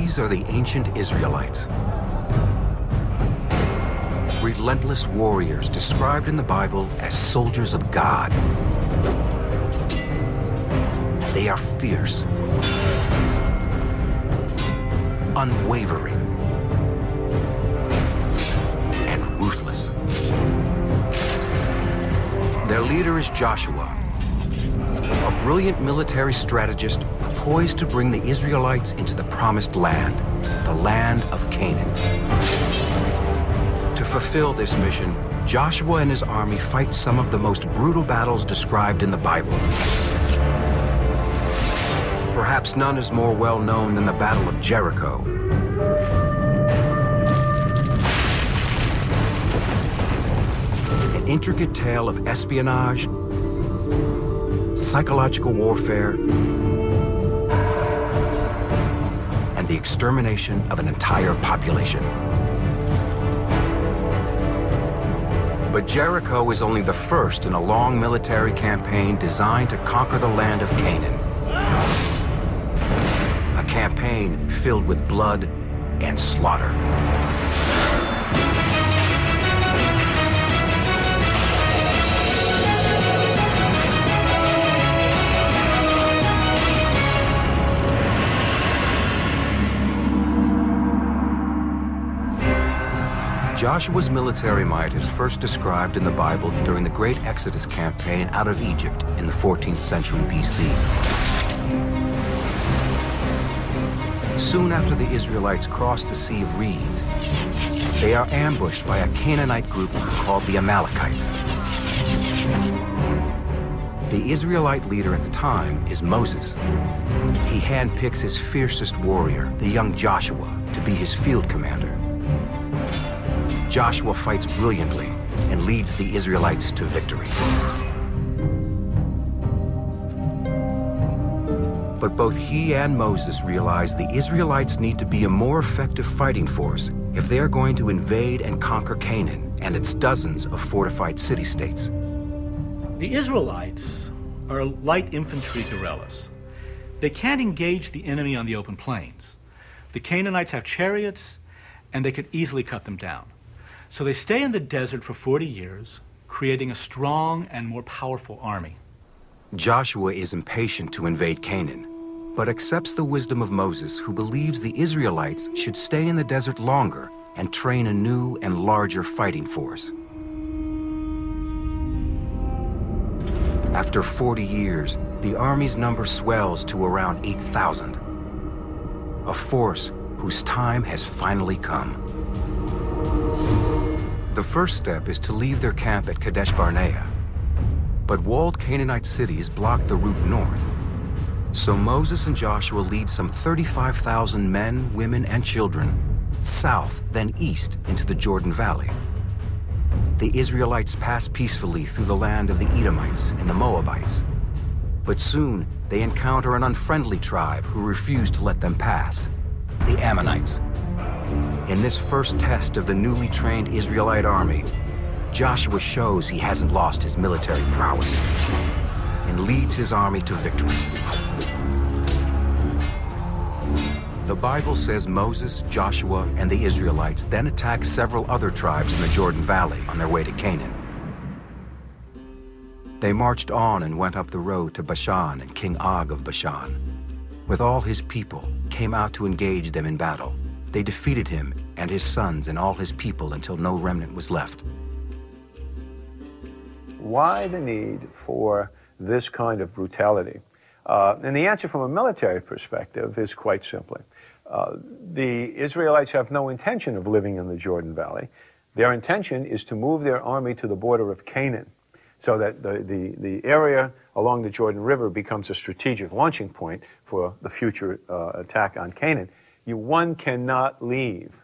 These are the ancient Israelites. Relentless warriors described in the Bible as soldiers of God. They are fierce, unwavering, and ruthless. Their leader is Joshua, a brilliant military strategist poised to bring the Israelites into the promised land, the land of Canaan. To fulfill this mission, Joshua and his army fight some of the most brutal battles described in the Bible. Perhaps none is more well known than the Battle of Jericho. An intricate tale of espionage, psychological warfare, and the extermination of an entire population. But Jericho is only the first in a long military campaign designed to conquer the land of Canaan. A campaign filled with blood and slaughter. Joshua's military might is first described in the Bible during the Great Exodus campaign out of Egypt in the 14th century BC. Soon after the Israelites cross the Sea of Reeds, they are ambushed by a Canaanite group called the Amalekites. The Israelite leader at the time is Moses. He handpicks his fiercest warrior, the young Joshua, to be his field commander. Joshua fights brilliantly and leads the Israelites to victory. But both he and Moses realize the Israelites need to be a more effective fighting force if they are going to invade and conquer Canaan and its dozens of fortified city-states. The Israelites are light infantry guerrillas. They can't engage the enemy on the open plains. The Canaanites have chariots, and they could easily cut them down. So they stay in the desert for 40 years, creating a strong and more powerful army. Joshua is impatient to invade Canaan, but accepts the wisdom of Moses, who believes the Israelites should stay in the desert longer and train a new and larger fighting force. After 40 years, the army's number swells to around 8,000. A force whose time has finally come. The first step is to leave their camp at Kadesh Barnea. But walled Canaanite cities block the route north. So Moses and Joshua lead some 35,000 men, women, and children south, then east into the Jordan Valley. The Israelites pass peacefully through the land of the Edomites and the Moabites. But soon they encounter an unfriendly tribe who refuse to let them pass, the Ammonites. In this first test of the newly trained Israelite army, Joshua shows he hasn't lost his military prowess and leads his army to victory. The Bible says Moses, Joshua, and the Israelites then attack several other tribes in the Jordan Valley on their way to Canaan. They marched on and went up the road to Bashan, and King Og of Bashan, with all his people, came out to engage them in battle. They defeated him and his sons and all his people until no remnant was left. Why the need for this kind of brutality? And the answer from a military perspective is quite simply. The Israelites have no intention of living in the Jordan Valley. Their intention is to move their army to the border of Canaan, so that the area along the Jordan River becomes a strategic launching point for the future attack on Canaan. One cannot leave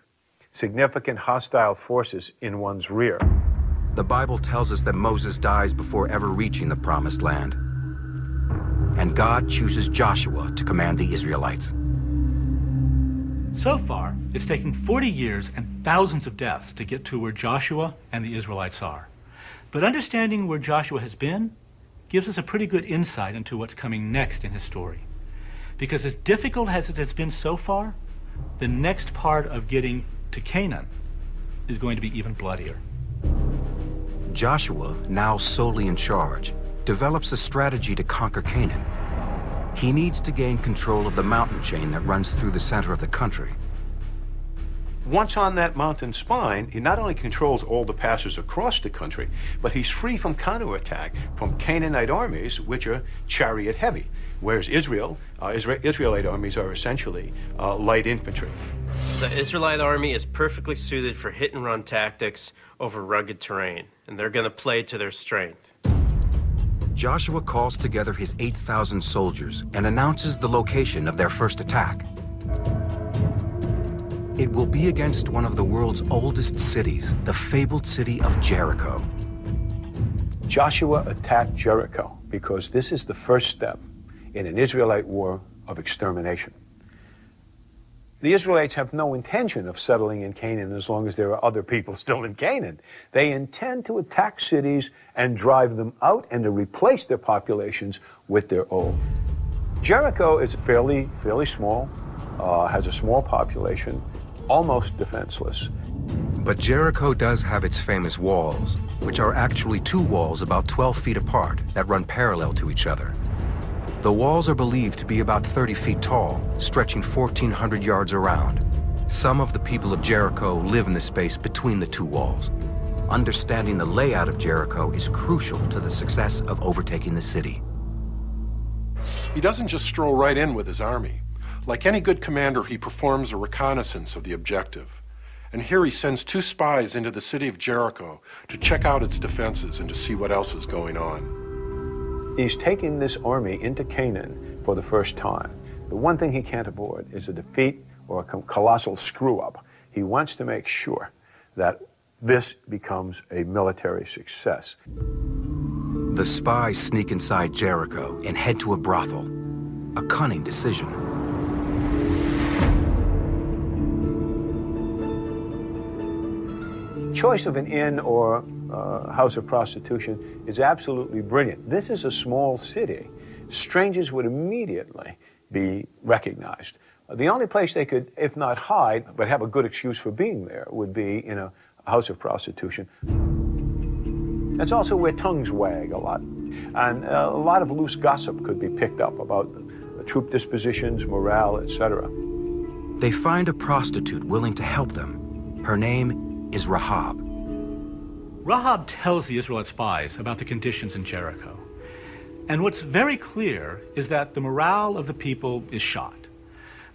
significant hostile forces in one's rear. The Bible tells us that Moses dies before ever reaching the Promised Land. And God chooses Joshua to command the Israelites. So far, it's taken 40 years and thousands of deaths to get to where Joshua and the Israelites are. But understanding where Joshua has been gives us a pretty good insight into what's coming next in his story. Because as difficult as it has been so far, the next part of getting to Canaan is going to be even bloodier. Joshua, now solely in charge, develops a strategy to conquer Canaan. He needs to gain control of the mountain chain that runs through the center of the country. Once on that mountain spine, he not only controls all the passes across the country, but he's free from counterattack from Canaanite armies, which are chariot heavy, whereas Israelite armies are essentially light infantry. The Israelite army is perfectly suited for hit-and-run tactics over rugged terrain, and they're going to play to their strength. Joshua calls together his 8,000 soldiers and announces the location of their first attack. It will be against one of the world's oldest cities, the fabled city of Jericho. Joshua attacked Jericho because this is the first step in an Israelite war of extermination. The Israelites have no intention of settling in Canaan as long as there are other people still in Canaan. They intend to attack cities and drive them out and to replace their populations with their own. Jericho is fairly small, has a small population, almost defenseless. But Jericho does have its famous walls, which are actually two walls about 12 feet apart that run parallel to each other. The walls are believed to be about 30 feet tall, stretching 1,400 yards around. Some of the people of Jericho live in the space between the two walls. Understanding the layout of Jericho is crucial to the success of overtaking the city. He doesn't just stroll right in with his army. Like any good commander, he performs a reconnaissance of the objective. And here he sends 2 spies into the city of Jericho to check out its defenses and to see what else is going on. He's taking this army into Canaan for the first time. The one thing he can't avoid is a defeat or a colossal screw-up. He wants to make sure that this becomes a military success. The spies sneak inside Jericho and head to a brothel. A cunning decision. Choice of an inn or house of prostitution is absolutely brilliant. This is a small city. Strangers would immediately be recognized. The only place they could, if not hide, but have a good excuse for being there would be in a house of prostitution. That's also where tongues wag a lot. And a lot of loose gossip could be picked up about troop dispositions, morale, etc. They find a prostitute willing to help them. Her name is Rahab. Rahab tells the Israelite spies about the conditions in Jericho. And what's very clear is that the morale of the people is shot.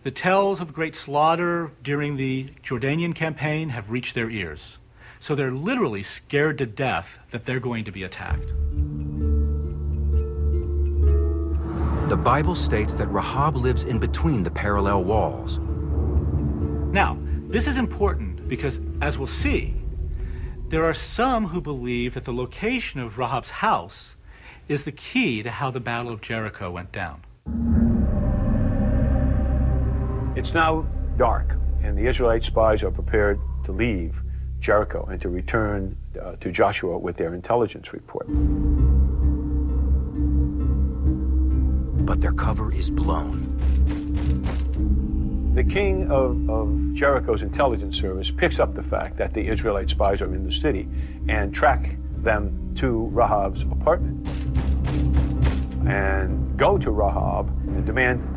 The tales of great slaughter during the Jordanian campaign have reached their ears. So they're literally scared to death that they're going to be attacked. The Bible states that Rahab lives in between the parallel walls. Now, this is important because, as we'll see, there are some who believe that the location of Rahab's house is the key to how the Battle of Jericho went down. It's now dark, and the Israelite spies are prepared to leave Jericho and to return to Joshua with their intelligence report. But their cover is blown. The king of Jericho's intelligence service picks up the fact that the Israelite spies are in the city and track them to Rahab's apartment and go to Rahab and demand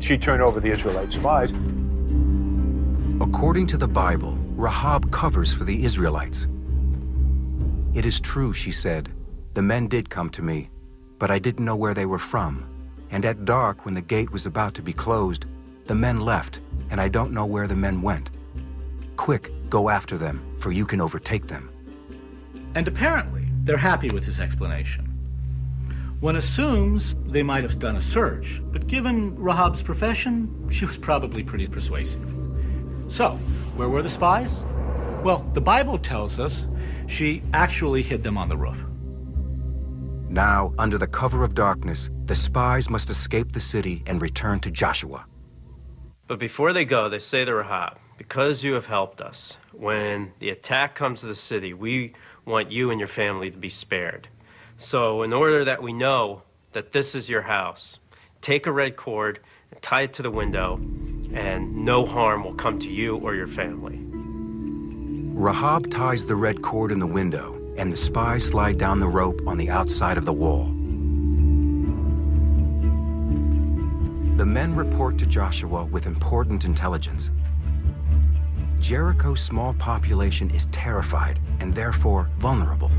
she turn over the Israelite spies. According to the Bible, Rahab covers for the Israelites. It is true, she said, the men did come to me, but I didn't know where they were from. And at dark, when the gate was about to be closed, the men left, and I don't know where the men went. Quick, go after them, for you can overtake them. And apparently, they're happy with his explanation. One assumes they might have done a search, but given Rahab's profession, she was probably pretty persuasive. So, where were the spies? Well, the Bible tells us she actually hid them on the roof. Now, under the cover of darkness, the spies must escape the city and return to Joshua. But before they go, they say to Rahab, because you have helped us, when the attack comes to the city, we want you and your family to be spared. So in order that we know that this is your house, take a red cord and tie it to the window and no harm will come to you or your family. Rahab ties the red cord in the window, and the spies slide down the rope on the outside of the wall. The men report to Joshua with important intelligence. Jericho's small population is terrified and therefore vulnerable.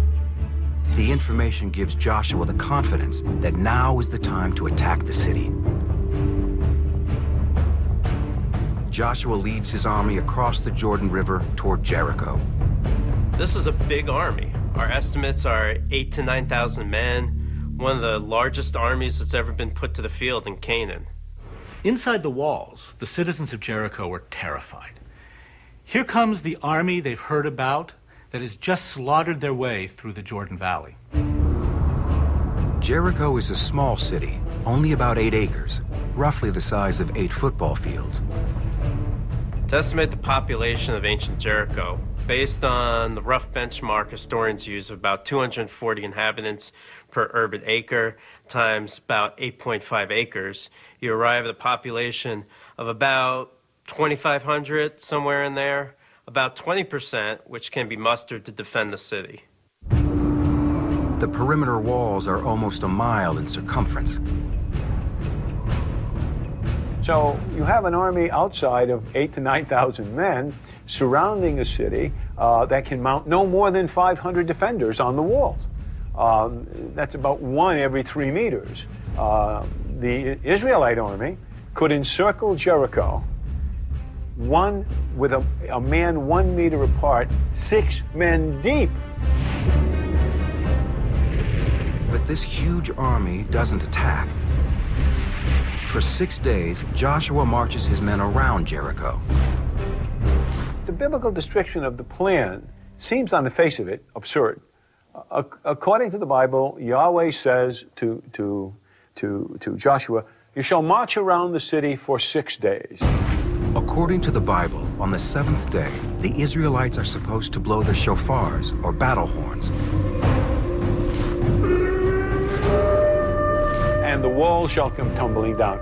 The information gives Joshua the confidence that now is the time to attack the city. Joshua leads his army across the Jordan River toward Jericho. This is a big army. Our estimates are 8,000 to 9,000 men, one of the largest armies that's ever been put to the field in Canaan. Inside the walls, the citizens of Jericho were terrified. Here comes the army they've heard about that has just slaughtered their way through the Jordan Valley. Jericho is a small city, only about 8 acres, roughly the size of 8 football fields. To estimate the population of ancient Jericho, based on the rough benchmark historians use of about 240 inhabitants per urban acre times about 8.5 acres, you arrive at a population of about 2,500, somewhere in there, about 20%, which can be mustered to defend the city. The perimeter walls are almost a mile in circumference. So you have an army outside of 8,000 to 9,000 men surrounding a city that can mount no more than 500 defenders on the walls. That's about 1 every 3 meters. The Israelite army could encircle Jericho, one with a man 1 meter apart, 6 men deep. But this huge army doesn't attack. For 6 days, Joshua marches his men around Jericho. The biblical description of the plan seems on the face of it absurd. According to the Bible, Yahweh says to Joshua, "You shall march around the city for 6 days." According to the Bible, on the 7th day, the Israelites are supposed to blow their shofars, or battle horns. And the walls shall come tumbling down.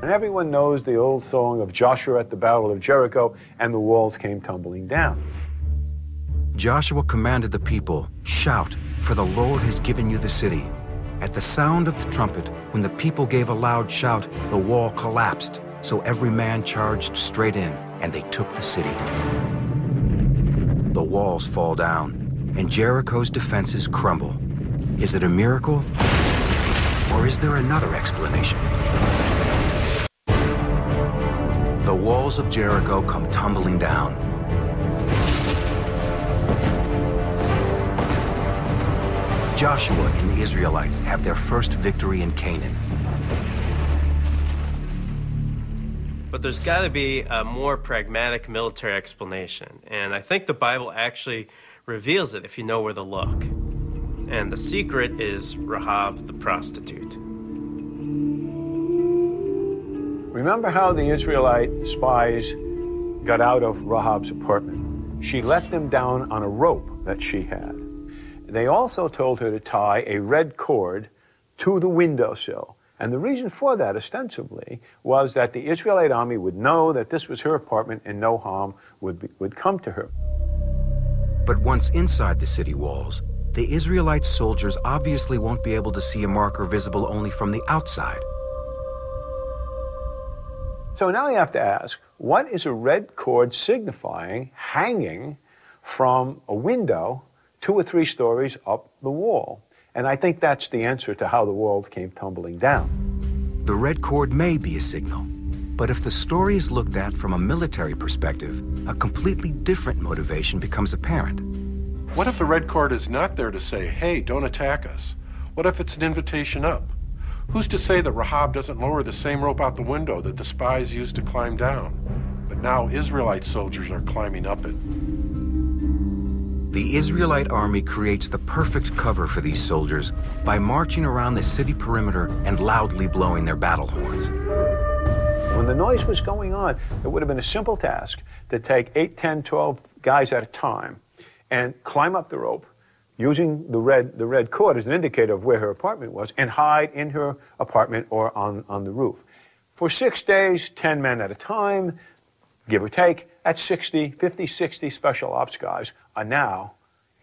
And everyone knows the old song of Joshua at the Battle of Jericho, and the walls came tumbling down. Joshua commanded the people, "Shout, for the Lord has given you the city." At the sound of the trumpet, when the people gave a loud shout, the wall collapsed, so every man charged straight in, and they took the city. The walls fall down, and Jericho's defenses crumble. Is it a miracle? Or is there another explanation? The walls of Jericho come tumbling down. Joshua and the Israelites have their first victory in Canaan. But there's got to be a more pragmatic military explanation, and I think the Bible actually reveals it if you know where to look. And the secret is Rahab the prostitute. Remember how the Israelite spies got out of Rahab's apartment? She let them down on a rope that she had. They also told her to tie a red cord to the windowsill. And the reason for that, ostensibly, was that the Israelite army would know that this was her apartment and no harm would come to her. But once inside the city walls, the Israelite soldiers obviously won't be able to see a marker visible only from the outside. So now you have to ask, what is a red cord signifying hanging from a window 2 or 3 stories up the wall? And I think that's the answer to how the walls came tumbling down. The red cord may be a signal, but if the story is looked at from a military perspective, a completely different motivation becomes apparent. What if the red cord is not there to say, hey, don't attack us? What if it's an invitation up? Who's to say that Rahab doesn't lower the same rope out the window that the spies used to climb down? But now Israelite soldiers are climbing up it. The Israelite army creates the perfect cover for these soldiers by marching around the city perimeter and loudly blowing their battle horns. When the noise was going on, it would have been a simple task to take 8, 10, 12 guys at a time and climb up the rope using the red cord as an indicator of where her apartment was and hide in her apartment or on the roof. For 6 days, 10 men at a time, give or take, at 50, 60 special ops guys are now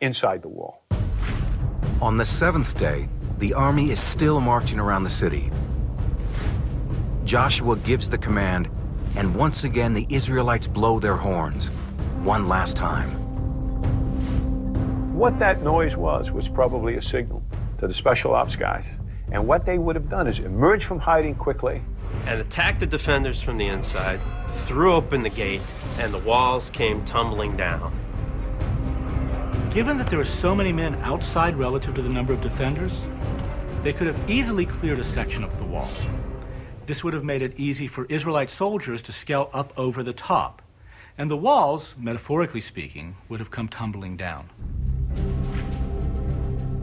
inside the wall. On the 7th day, the army is still marching around the city. Joshua gives the command, and once again the Israelites blow their horns, one last time. What that noise was probably a signal to the special ops guys. And what they would have done is emerge from hiding quickly and attacked the defenders from the inside, threw open the gate, and the walls came tumbling down. Given that there were so many men outside relative to the number of defenders, they could have easily cleared a section of the wall. This would have made it easy for Israelite soldiers to scale up over the top, and the walls, metaphorically speaking, would have come tumbling down.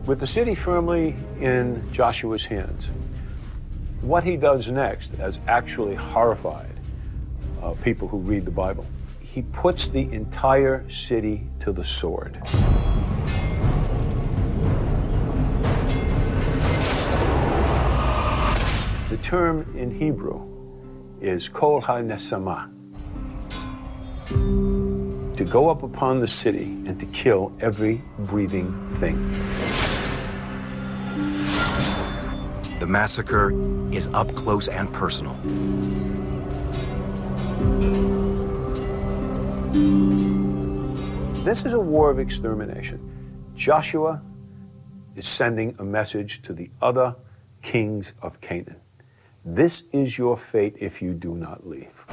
With the city firmly in Joshua's hands, what he does next has actually horrified people who read the Bible. He puts the entire city to the sword. The term in Hebrew is kol ha-nesama, to go up upon the city and to kill every breathing thing. The massacre is up close and personal. This is a war of extermination. Joshua is sending a message to the other kings of Canaan. This is your fate if you do not leave.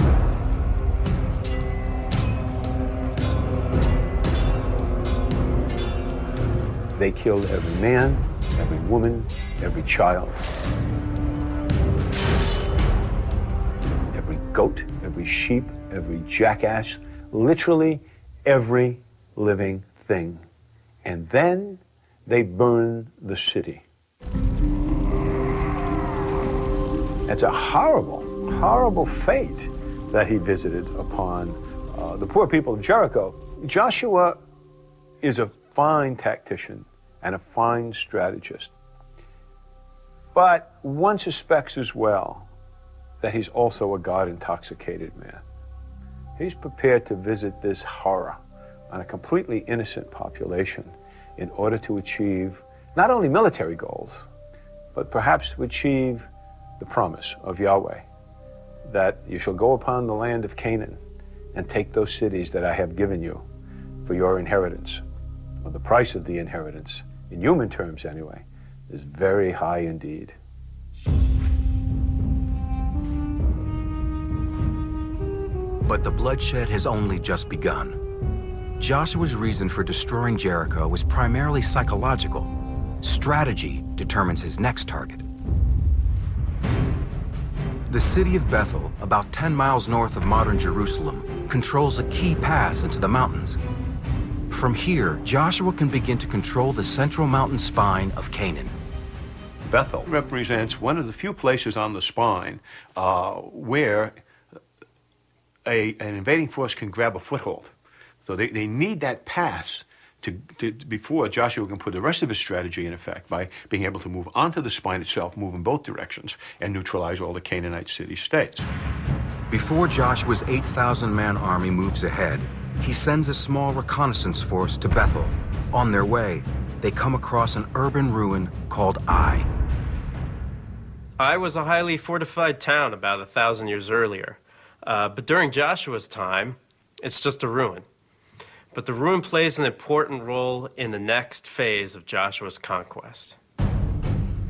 They killed every man, every woman, every child, every goat, every sheep, every jackass, literally every living thing. And then they burn the city. It's a horrible, horrible fate that he visited upon the poor people of Jericho. Joshua is a fine tactician and a fine strategist. But one suspects as well that he's also a God-intoxicated man. He's prepared to visit this horror on a completely innocent population in order to achieve not only military goals, but perhaps to achieve the promise of Yahweh that you shall go upon the land of Canaan and take those cities that I have given you for your inheritance. Well, the price of the inheritance, in human terms anyway, is very high indeed. But the bloodshed has only just begun. Joshua's reason for destroying Jericho was primarily psychological. Strategy determines his next target. The city of Bethel, about 10 miles north of modern Jerusalem, controls a key pass into the mountains. From here, Joshua can begin to control the central mountain spine of Canaan. Bethel represents one of the few places on the spine where an invading force can grab a foothold. So they need that pass before Joshua can put the rest of his strategy in effect by being able to move onto the spine itself, move in both directions, and neutralize all the Canaanite city-states. Before Joshua's 8,000-man army moves ahead, he sends a small reconnaissance force to Bethel. On their way, they come across an urban ruin called Ai. Ai was a highly fortified town about 1,000 years earlier. But during Joshua's time, it's just a ruin. But the ruin plays an important role in the next phase of Joshua's conquest.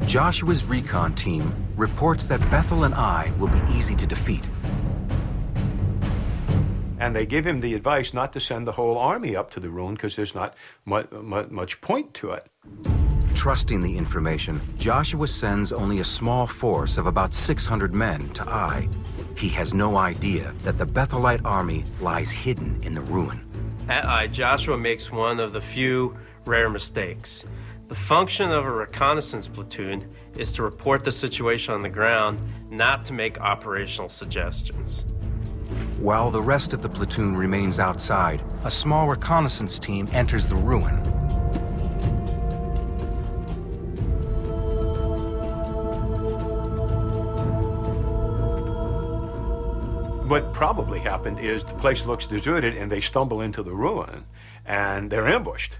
Joshua's recon team reports that Bethel and Ai will be easy to defeat. And they give him the advice not to send the whole army up to the ruin because there's not much point to it. Trusting the information, Joshua sends only a small force of about 600 men to Ai. He has no idea that the Bethelite army lies hidden in the ruin. At Ai, Joshua makes one of the few rare mistakes. The function of a reconnaissance platoon is to report the situation on the ground, not to make operational suggestions. While the rest of the platoon remains outside, a small reconnaissance team enters the ruin. What probably happened is the place looks deserted and they stumble into the ruin and they're ambushed.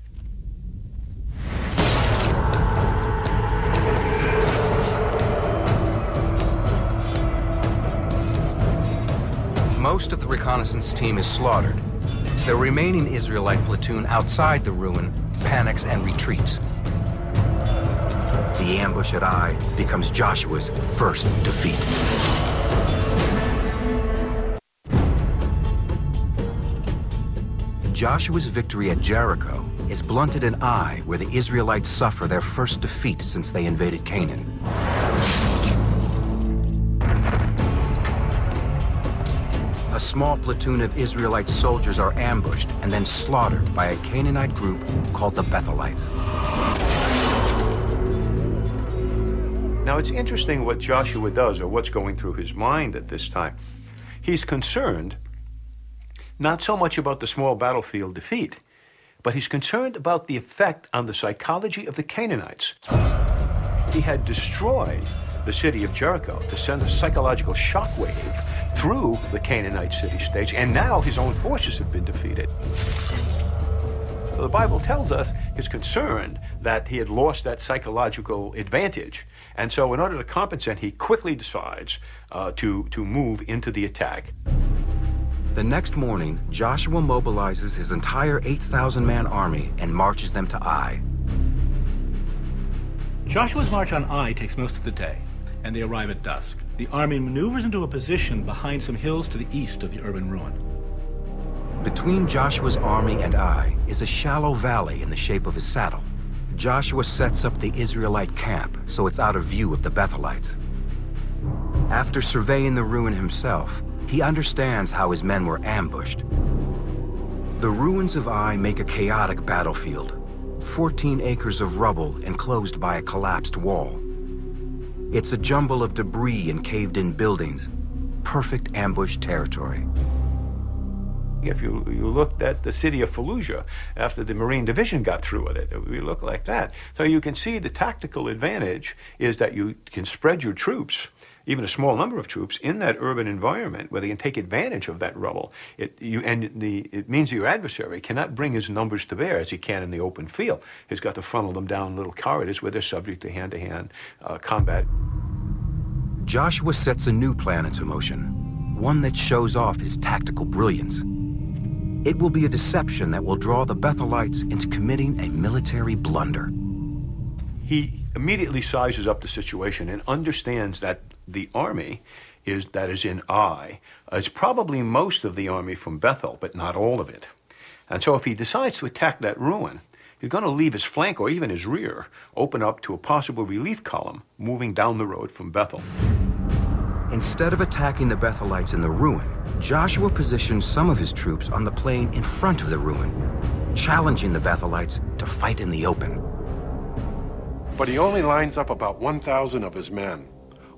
Most of the reconnaissance team is slaughtered. The remaining Israelite platoon outside the ruin panics and retreats. The ambush at Ai becomes Joshua's first defeat. Joshua's victory at Jericho is blunted in Ai, where the Israelites suffer their first defeat since they invaded Canaan. A small platoon of Israelite soldiers are ambushed and then slaughtered by a Canaanite group called the Bethelites. Now, it's interesting what Joshua does, or what's going through his mind at this time. He's concerned not so much about the small battlefield defeat, but he's concerned about the effect on the psychology of the Canaanites. He had destroyed the city of Jericho to send a psychological shockwave through the Canaanite city-states, and now his own forces have been defeated. So the Bible tells us he's concerned that he had lost that psychological advantage. And so in order to compensate, he quickly decides to move into the attack. The next morning, Joshua mobilizes his entire 8,000-man army and marches them to Ai. Joshua's march on Ai takes most of the day, and they arrive at dusk. The army maneuvers into a position behind some hills to the east of the urban ruin. Between Joshua's army and Ai is a shallow valley in the shape of a saddle. Joshua sets up the Israelite camp so it's out of view of the Bethelites. After surveying the ruin himself, he understands how his men were ambushed. The ruins of Ai make a chaotic battlefield, 14 acres of rubble enclosed by a collapsed wall. It's a jumble of debris and caved-in buildings, perfect ambush territory. If you looked at the city of Fallujah after the Marine Division got through with it, we look like that. So you can see the tactical advantage is that you can spread your troops, even a small number of troops, in that urban environment where they can take advantage of that rubble. It means that your adversary cannot bring his numbers to bear as he can in the open field. He's got to funnel them down little corridors where they're subject to hand-to-hand combat. Joshua sets a new plan into motion, one that shows off his tactical brilliance. It will be a deception that will draw the Bethelites into committing a military blunder. He immediately sizes up the situation and understands that the army that is in Ai is probably most of the army from Bethel, but not all of it. And so if he decides to attack that ruin, he's going to leave his flank or even his rear open up to a possible relief column moving down the road from Bethel. Instead of attacking the Bethelites in the ruin, Joshua positions some of his troops on the plain in front of the ruin, challenging the Bethelites to fight in the open. But he only lines up about 1,000 of his men.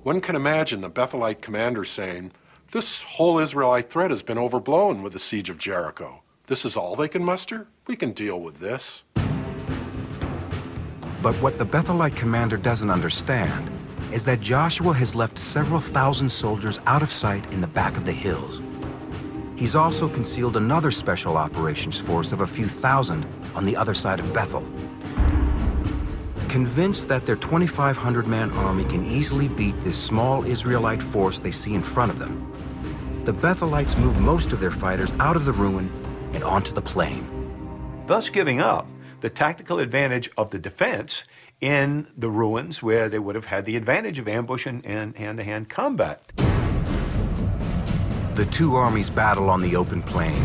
One can imagine the Bethelite commander saying, "This whole Israelite threat has been overblown with the siege of Jericho. This is all they can muster? We can deal with this." But what the Bethelite commander doesn't understand is that Joshua has left several thousand soldiers out of sight in the back of the hills. He's also concealed another special operations force of a few thousand on the other side of Bethel. Convinced that their 2,500-man army can easily beat this small Israelite force they see in front of them, the Bethelites move most of their fighters out of the ruin and onto the plain, thus giving up the tactical advantage of the defense in the ruins where they would have had the advantage of ambush and hand-to-hand combat. The two armies battle on the open plain.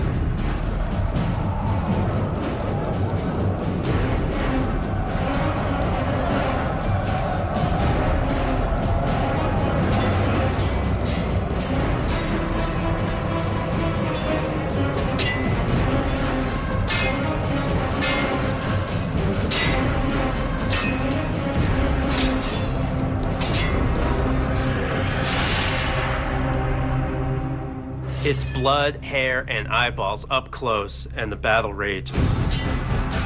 It's blood, hair, and eyeballs up close, and the battle rages.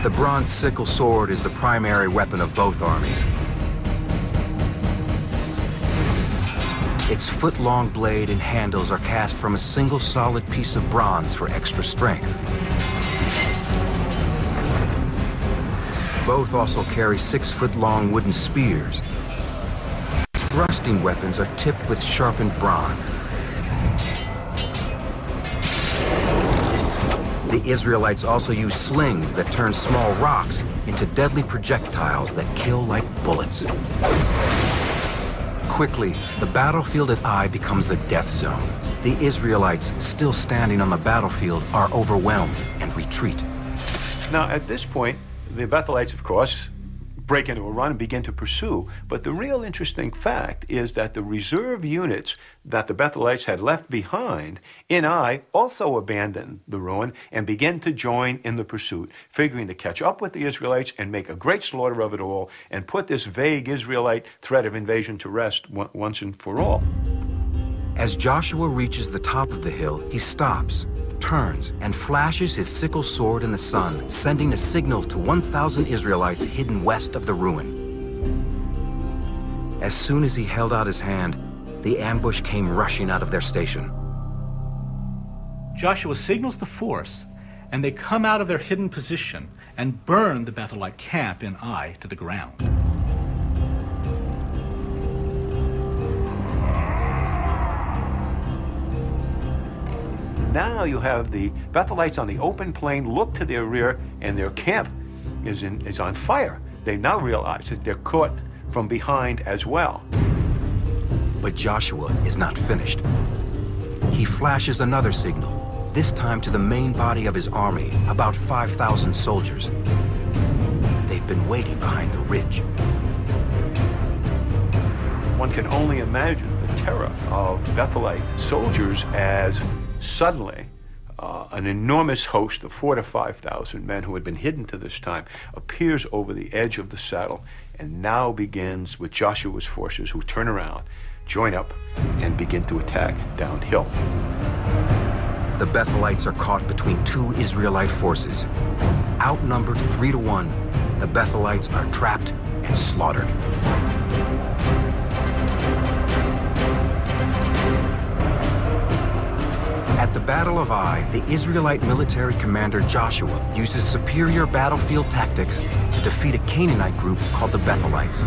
The bronze sickle sword is the primary weapon of both armies. Its foot-long blade and handles are cast from a single solid piece of bronze for extra strength. Both also carry 6-foot-long wooden spears. Thrusting weapons are tipped with sharpened bronze. The Israelites also use slings that turn small rocks into deadly projectiles that kill like bullets. Quickly, the battlefield at Ai becomes a death zone. The Israelites, still standing on the battlefield, are overwhelmed and retreat. Now, at this point, the Bethelites, of course, break into a run and begin to pursue. But the real interesting fact is that the reserve units that the Bethelites had left behind in Ai also abandon the ruin and begin to join in the pursuit, figuring to catch up with the Israelites and make a great slaughter of it all and put this vague Israelite threat of invasion to rest once and for all. As Joshua reaches the top of the hill, he stops, turns, and flashes his sickle sword in the sun, sending a signal to 1,000 Israelites hidden west of the ruin. As soon as he held out his hand, the ambush came rushing out of their station. Joshua signals the force, and they come out of their hidden position and burn the Bethelite camp in Ai to the ground. Now you have the Bethelites on the open plain look to their rear, and their camp is on fire. They now realize that they're caught from behind as well. But Joshua is not finished. He flashes another signal, this time to the main body of his army, about 5,000 soldiers. They've been waiting behind the ridge. One can only imagine the terror of Bethelite soldiers as suddenly an enormous host of 4,000 to 5,000 men who had been hidden to this time appears over the edge of the saddle and now begins with Joshua's forces, who turn around, join up, and begin to attack downhill. The Bethelites are caught between two Israelite forces. Outnumbered 3 to 1, the Bethelites are trapped and slaughtered. At the Battle of Ai, the Israelite military commander Joshua uses superior battlefield tactics to defeat a Canaanite group called the Bethelites.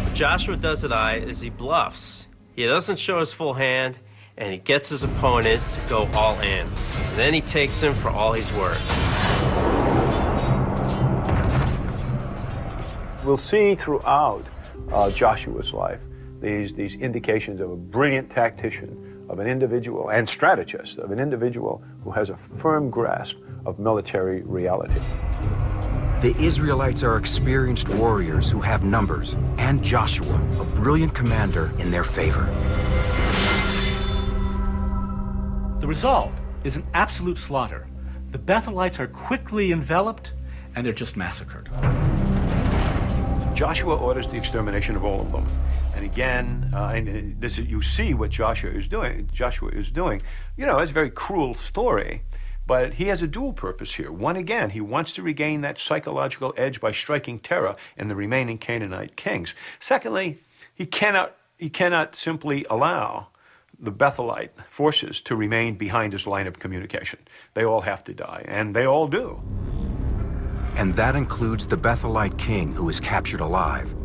What Joshua does at Ai is he bluffs. He doesn't show his full hand, and he gets his opponent to go all in. And then he takes him for all he's worth. We'll see throughout Joshua's life these indications of a brilliant tactician, of an individual, and strategist, of an individual who has a firm grasp of military reality. The Israelites are experienced warriors who have numbers, and Joshua, a brilliant commander, in their favor. The result is an absolute slaughter. The Bethelites are quickly enveloped, and they're just massacred. Joshua orders the extermination of all of them. And again, you see what Joshua is doing. You know, it's a very cruel story, but he has a dual purpose here. One, again, he wants to regain that psychological edge by striking terror in the remaining Canaanite kings. Secondly, he cannot simply allow the Bethelite forces to remain behind his line of communication. They all have to die, and they all do. And that includes the Bethelite king, who is captured alive.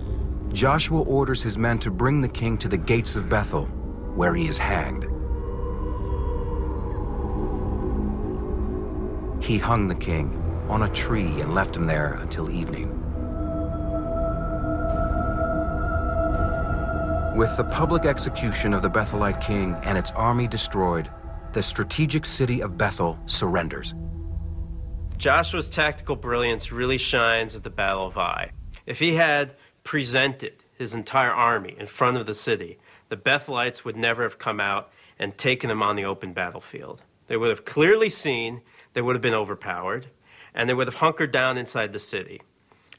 Joshua orders his men to bring the king to the gates of Bethel, where he is hanged. He hung the king on a tree and left him there until evening. With the public execution of the Bethelite king and its army destroyed, the strategic city of Bethel surrenders. Joshua's tactical brilliance really shines at the Battle of Ai. If he had presented his entire army in front of the city, the Bethelites would never have come out and taken him on the open battlefield. They would have clearly seen, they would have been overpowered, and they would have hunkered down inside the city.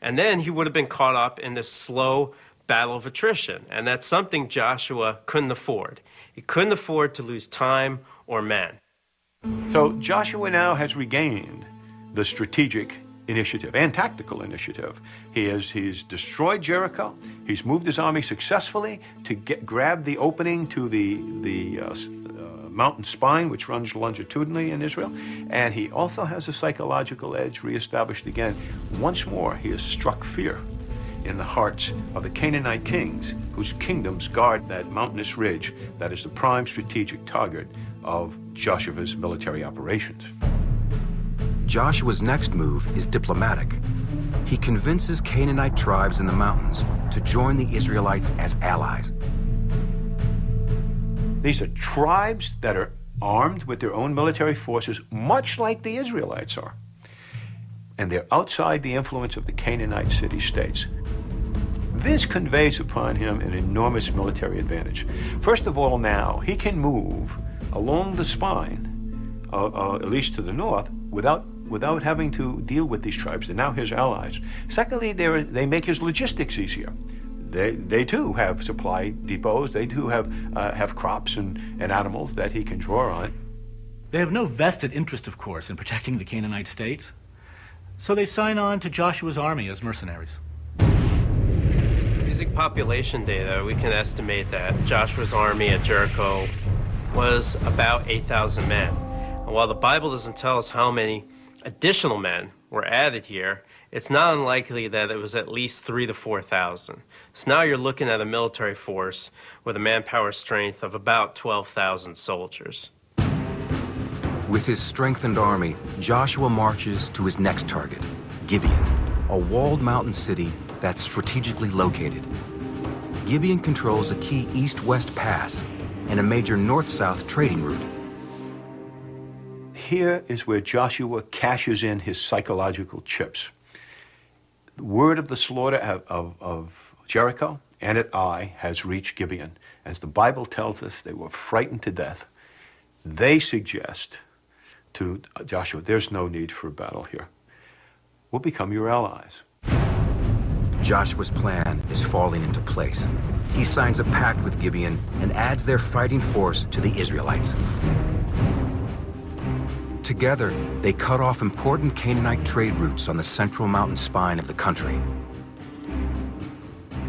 And then he would have been caught up in this slow battle of attrition, and that's something Joshua couldn't afford. He couldn't afford to lose time or men. So Joshua now has regained the strategic initiative and tactical initiative. He's destroyed Jericho. He's moved his army successfully to grab the opening to the mountain spine, which runs longitudinally in Israel. And he also has a psychological edge reestablished again. Once more, he has struck fear in the hearts of the Canaanite kings, whose kingdoms guard that mountainous ridge that is the prime strategic target of Joshua's military operations. Joshua's next move is diplomatic. He convinces Canaanite tribes in the mountains to join the Israelites as allies. These are tribes that are armed with their own military forces, much like the Israelites are. And they're outside the influence of the Canaanite city-states. This conveys upon him an enormous military advantage. First of all, now, he can move along the spine, at least to the north, without having to deal with these tribes. They're now his allies. Secondly, they make his logistics easier. They too have supply depots. They too have crops and animals that he can draw on. They have no vested interest, of course, in protecting the Canaanite states. So they sign on to Joshua's army as mercenaries. Using population data, we can estimate that Joshua's army at Jericho was about 8,000 men. And while the Bible doesn't tell us how many additional men were added here, it's not unlikely that it was at least 3,000 to 4,000. So now you're looking at a military force with a manpower strength of about 12,000 soldiers. With his strengthened army, Joshua marches to his next target, Gibeon, a walled mountain city that's strategically located. Gibeon controls a key east-west pass and a major north-south trading route. Here is where Joshua cashes in his psychological chips. The word of the slaughter of Jericho and at Ai has reached Gibeon. As the Bible tells us, they were frightened to death. They suggest to Joshua, there's no need for a battle here. We'll become your allies. Joshua's plan is falling into place. He signs a pact with Gibeon and adds their fighting force to the Israelites. Together, they cut off important Canaanite trade routes on the central mountain spine of the country.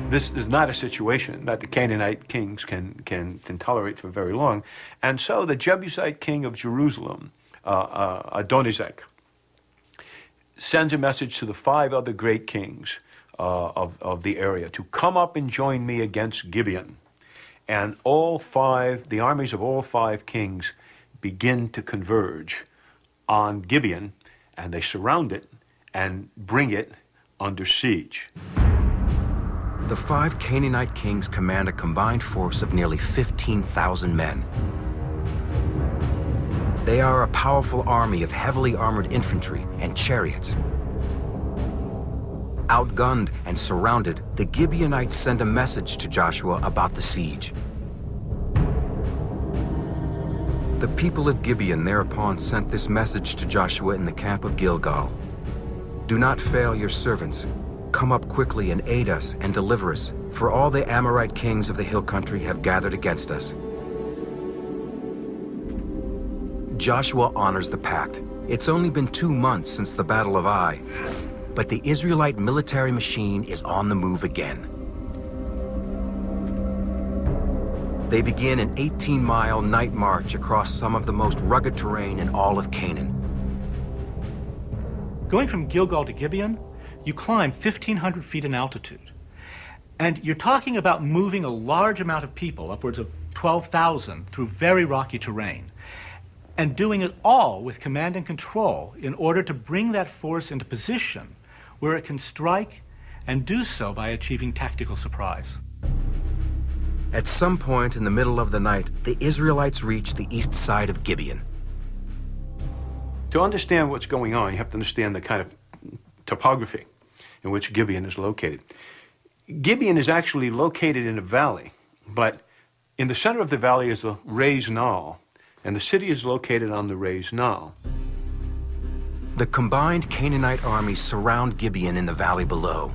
This is not a situation that the Canaanite kings can tolerate for very long. And so the Jebusite king of Jerusalem, Adonizek, sends a message to the 5 other great kings of the area to come up and join me against Gibeon. And the armies of all 5 kings begin to converge on Gibeon, and they surround it and bring it under siege. The 5 Canaanite kings command a combined force of nearly 15,000 men. They are a powerful army of heavily armored infantry and chariots. Outgunned and surrounded, the Gibeonites send a message to Joshua about the siege. The people of Gibeon thereupon sent this message to Joshua in the camp of Gilgal. Do not fail your servants. Come up quickly and aid us and deliver us, for all the Amorite kings of the hill country have gathered against us. Joshua honors the pact. It's only been 2 months since the Battle of Ai, but the Israelite military machine is on the move again. They begin an 18-mile night march across some of the most rugged terrain in all of Canaan. Going from Gilgal to Gibeon, you climb 1,500 feet in altitude. And you're talking about moving a large amount of people, upwards of 12,000, through very rocky terrain, and doing it all with command and control in order to bring that force into position where it can strike and do so by achieving tactical surprise. At some point in the middle of the night, the Israelites reach the east side of Gibeon. To understand what's going on, you have to understand the kind of topography in which Gibeon is located. Gibeon is actually located in a valley, but in the center of the valley is the Reis Nal, and the city is located on the Reis Nal. The combined Canaanite armies surround Gibeon in the valley below.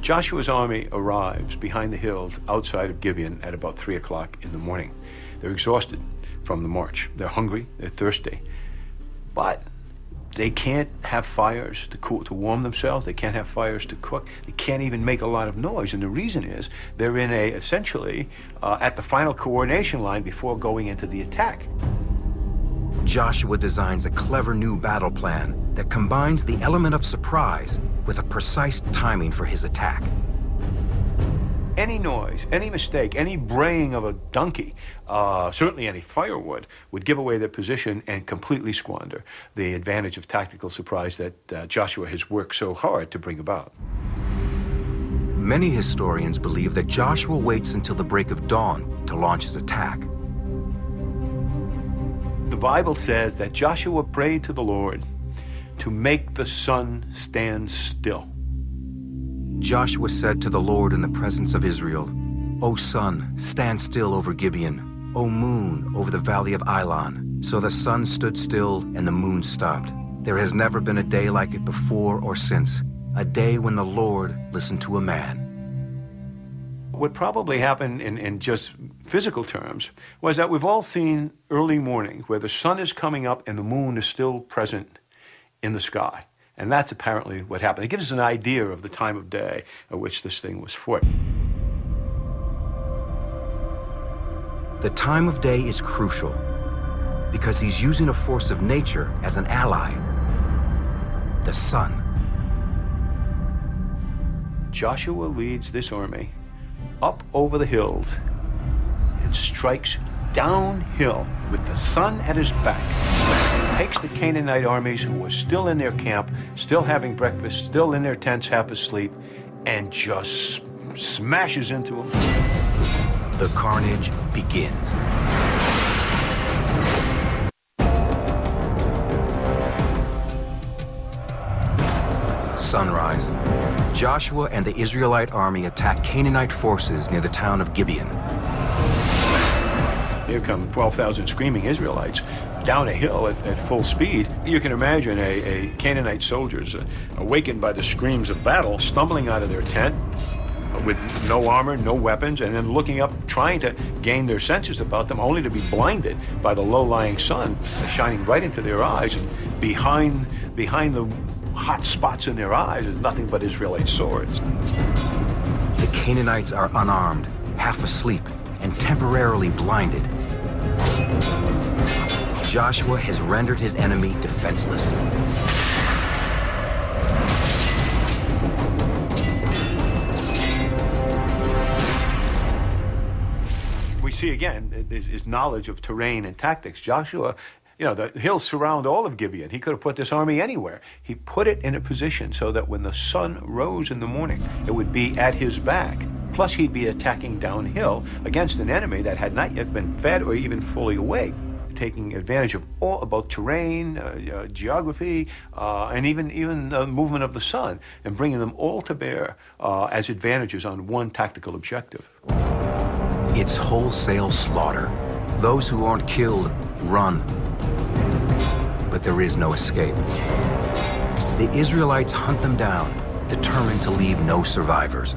Joshua's army arrives behind the hills outside of Gibeon at about 3 o'clock in the morning. They're exhausted from the march. They're hungry, they're thirsty. But They can't have fires to warm themselves. They can't have fires to cook. They can't even make a lot of noise. And the reason is they're essentially at the final coordination line before going into the attack. Joshua designs a clever new battle plan that combines the element of surprise with a precise timing for his attack. Any noise, any mistake, any braying of a donkey, certainly any firewood, would give away their position and completely squander the advantage of tactical surprise that Joshua has worked so hard to bring about. Many historians believe that Joshua waits until the break of dawn to launch his attack. The Bible says that Joshua prayed to the Lord to make the sun stand still. Joshua said to the Lord in the presence of Israel, "O sun, stand still over Gibeon. O moon, over the valley of Ilon." So the sun stood still and the moon stopped. There has never been a day like it before or since, a day when the Lord listened to a man. What probably happened in just physical terms was that we've all seen early morning where the sun is coming up and the moon is still present in the sky. And that's apparently what happened. It gives us an idea of the time of day at which this thing was fought. The time of day is crucial because he's using a force of nature as an ally, the sun. Joshua leads this army up over the hills and strikes downhill with the sun at his back. Takes the Canaanite armies who were still in their camp, still having breakfast, still in their tents half asleep, and just smashes into them. The carnage begins. Sunrise. Joshua and the Israelite army attack Canaanite forces near the town of Gibeon. Here come 12,000 screaming Israelites down a hill at full speed. You can imagine a Canaanite soldiers awakened by the screams of battle, stumbling out of their tent with no armor, no weapons, and then looking up, trying to gain their senses about them, only to be blinded by the low-lying sun shining right into their eyes. And behind the hot spots in their eyes is nothing but Israelite swords. The Canaanites are unarmed, half asleep, and temporarily blinded. Joshua has rendered his enemy defenseless. We see again his knowledge of terrain and tactics. Joshua, the hills surround all of Gibeon. He could have put this army anywhere. He put it in a position so that when the sun rose in the morning, it would be at his back. Plus, he'd be attacking downhill against an enemy that had not yet been fed or even fully awake, taking advantage of all about terrain, geography, and even the movement of the sun, and bringing them all to bear as advantages on one tactical objective. It's wholesale slaughter. Those who aren't killed run. But there is no escape. The Israelites hunt them down, determined to leave no survivors.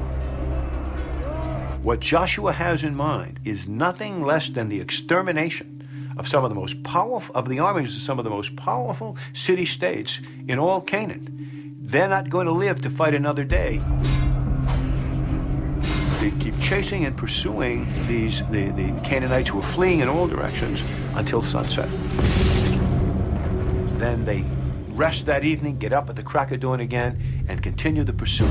What Joshua has in mind is nothing less than the extermination of some of the most powerful of the armies of some of the most powerful city-states in all Canaan. They're not going to live to fight another day. They keep chasing and pursuing the Canaanites who are fleeing in all directions until sunset. Then they rest that evening, get up at the crack of dawn again, and continue the pursuit.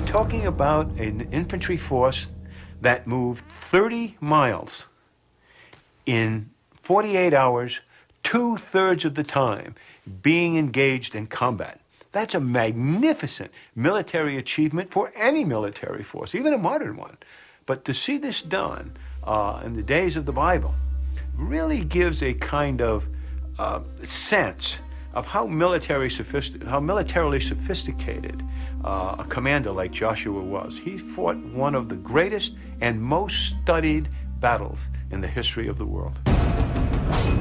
Talking about an infantry force that moved 30 miles in 48 hours, 2/3 of the time being engaged in combat. That's a magnificent military achievement for any military force, even a modern one. But to see this done in the days of the Bible really gives a kind of sense of how militarily sophisticated a commander like Joshua was. He fought one of the greatest and most studied battles in the history of the world.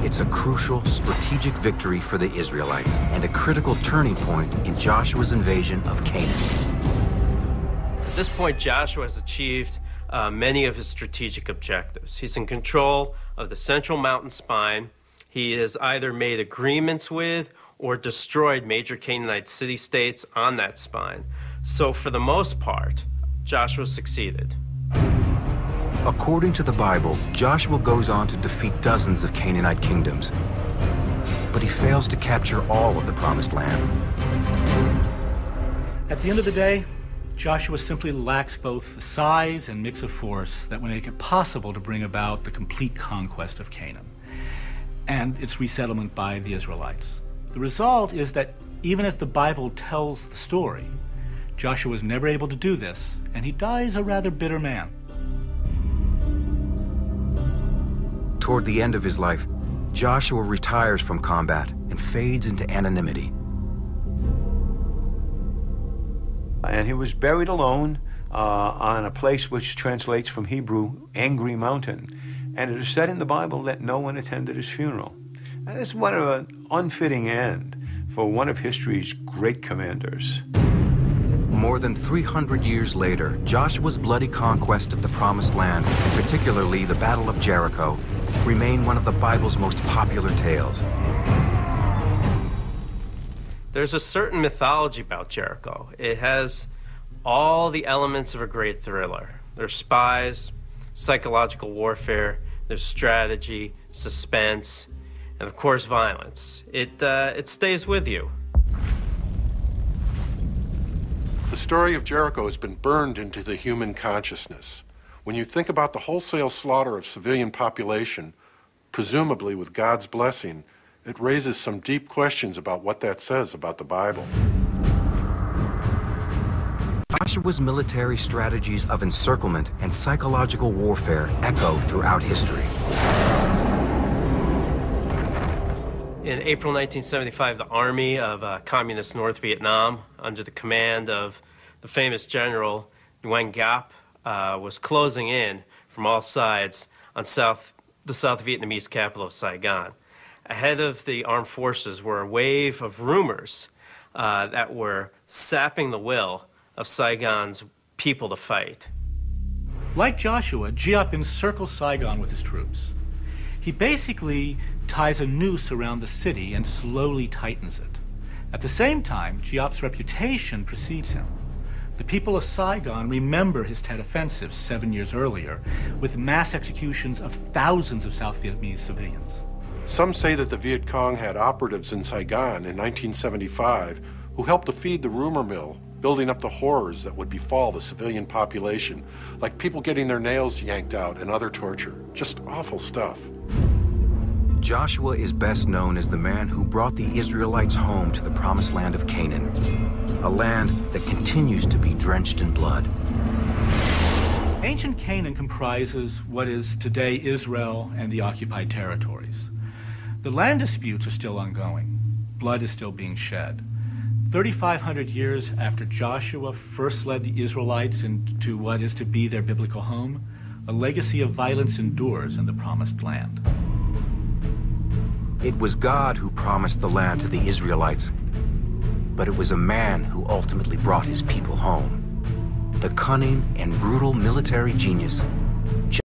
It's a crucial strategic victory for the Israelites and a critical turning point in Joshua's invasion of Canaan. At this point, Joshua has achieved many of his strategic objectives. He's in control of the central mountain spine. He has either made agreements with or destroyed major Canaanite city-states on that spine. So for the most part, Joshua succeeded. According to the Bible, Joshua goes on to defeat dozens of Canaanite kingdoms, but he fails to capture all of the Promised Land. At the end of the day, Joshua simply lacks both the size and mix of force that would make it possible to bring about the complete conquest of Canaan and its resettlement by the Israelites. The result is that even as the Bible tells the story, Joshua was never able to do this, and he dies a rather bitter man. Toward the end of his life, Joshua retires from combat and fades into anonymity. And he was buried alone on a place which translates from Hebrew, Angry Mountain. And it is said in the Bible that no one attended his funeral. And it's one of an unfitting end for one of history's great commanders. More than 300 years later, Joshua's bloody conquest of the Promised Land, and particularly the Battle of Jericho, remain one of the Bible's most popular tales. There's a certain mythology about Jericho. It has all the elements of a great thriller. There's spies, psychological warfare, there's strategy, suspense, and of course violence. It stays with you. The story of Jericho has been burned into the human consciousness. When you think about the wholesale slaughter of civilian population, presumably with God's blessing, it raises some deep questions about what that says about the Bible. Joshua's military strategies of encirclement and psychological warfare echo throughout history. In April 1975, the army of communist North Vietnam, under the command of the famous general Nguyen Giap, was closing in from all sides on the South Vietnamese capital of Saigon. Ahead of the armed forces were a wave of rumors that were sapping the will of Saigon's people to fight. Like Joshua, Giap encircles Saigon with his troops. He basically ties a noose around the city and slowly tightens it. At the same time, Giap's reputation precedes him. The people of Saigon remember his Tet Offensive 7 years earlier, with mass executions of thousands of South Vietnamese civilians. Some say that the Viet Cong had operatives in Saigon in 1975 who helped to feed the rumor mill, building up the horrors that would befall the civilian population, like people getting their nails yanked out and other torture. Just awful stuff. Joshua is best known as the man who brought the Israelites home to the Promised Land of Canaan, a land that continues to be drenched in blood. Ancient Canaan comprises what is today Israel and the occupied territories. The land disputes are still ongoing. Blood is still being shed. 3,500 years after Joshua first led the Israelites into what is to be their biblical home, a legacy of violence endures in the Promised Land. It was God who promised the land to the Israelites, but it was a man who ultimately brought his people home. The cunning and brutal military genius